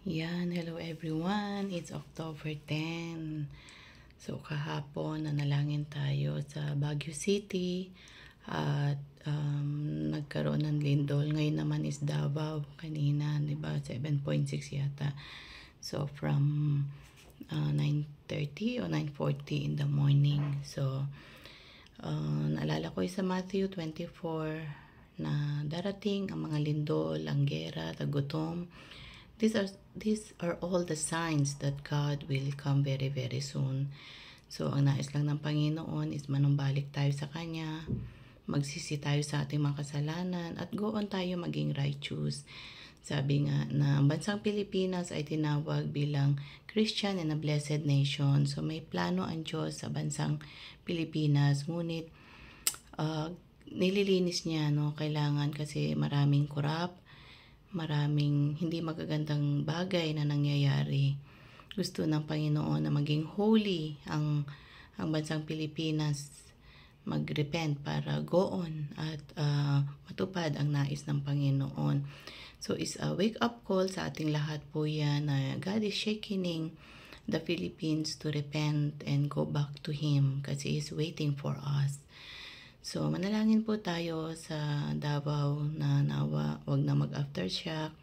Hello everyone. It's October 10. So kahapon nanalangin tayo sa Baguio City at nagkaroon ng lindol. Ngayon naman is Davao kanina, 'di ba? 7.6 yata. So from 9:30 o 9:40 in the morning. So naalala ko sa Matthew 24 na darating ang mga lindol, ang gera, tagutom. These are all the signs that God will come very very soon. So ang nais lang ng Panginoon is manumbalik tayo sa Kanya, magsisi tayo sa ating mga kasalanan at go on tayo maging righteous. Sabi nga na ang bansang Pilipinas ay tinawag bilang Christian and a blessed nation. So may plano ang Diyos sa bansang Pilipinas, ngunit nililinis niya, no? Kailangan kasi maraming corrupt, maraming hindi magagandang bagay na nangyayari. Gusto ng Panginoon na maging holy ang bansang Pilipinas, mag-repent para go on at matupad ang nais ng Panginoon. So is a wake-up call sa ating lahat po yan na God is shaking the Philippines to repent and go back to Him kasi He's waiting for us. So, manalangin po tayo sa Davao na nawa, wag na mag-aftershock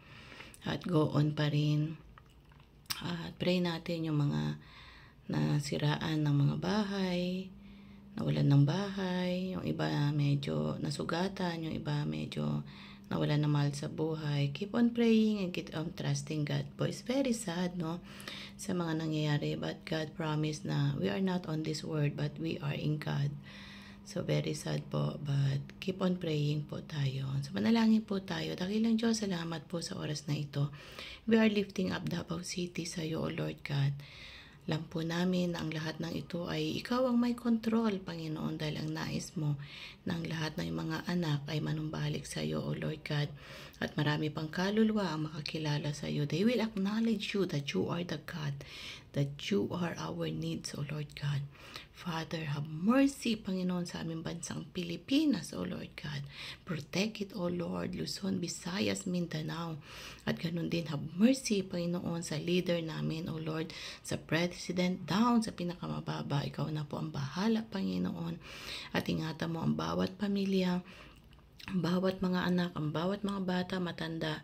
at go on pa rin. At pray natin yung mga nasiraan ng mga bahay, nawalan ng bahay, yung iba medyo nasugatan, yung iba medyo nawalan ng mahal sa buhay. Keep on praying and keep on trusting God po. It's very sad, no? Sa mga nangyayari, but God promised na we are not on this world, but we are in God. So, very sad po, but keep on praying po tayo. So, manalangin po tayo. Dakilang Diyos, salamat po sa oras na ito. We are lifting up Davao City sa iyo, O Lord God. Alam po namin na ang lahat ng ito ay ikaw ang may control, Panginoon, dahil ang nais mo na ang lahat ng mga anak ay manumbalik sa iyo, O Lord God. At marami pang kaluluwa ang makakilala sa iyo. They will acknowledge you that you are the God, that you are our needs, O Lord God. Father, have mercy, Panginoon, sa aming bansang Pilipinas, O Lord God. Protect it, O Lord, Luzon, Visayas, Mindanao. At ganun din, have mercy, Panginoon, sa leader namin, O Lord, sa President, down sa pinakamababa. Ikaw na po ang bahala, Panginoon. At ingatan mo ang bawat pamilya, ang bawat mga anak, ang bawat mga bata, matanda.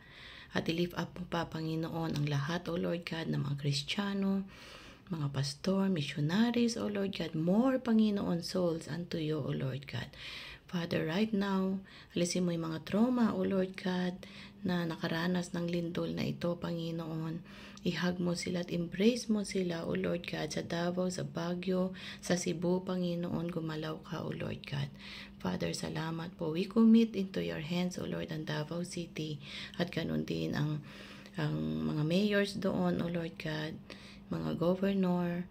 At i-lift up mo pa, Panginoon, ang lahat, O Lord God, ng mga Kristiyano, mga pastor, missionaries, O Lord God, more, Panginoon, souls unto you, O Lord God. Father, right now, alisin mo yung mga trauma, O Lord God, na nakaranas ng lindol na ito, Panginoon. Ihag mo sila at embrace mo sila, O Lord God, sa Davao, sa Baguio, sa Cebu, Panginoon, gumalaw ka, O Lord God. Father, salamat po. We commit into your hands, O Lord, ang Davao City, at ganun din ang mga mayors doon, O Lord God, mga governor,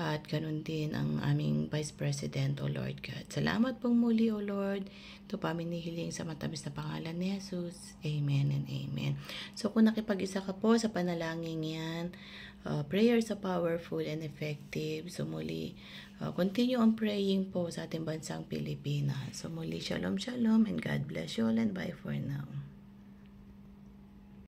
at ganun din ang aming Vice President, O Lord God. Salamat pong muli, O Lord. Ito pa hinihiling sa matamis na pangalan ni Jesus. Amen and amen. So kung nakipag-isa ka po sa panalangin yan, prayers are powerful and effective. So muli, continue on praying po sa ating bansang Pilipinas. So muli, shalom, shalom, and God bless you all and bye for now.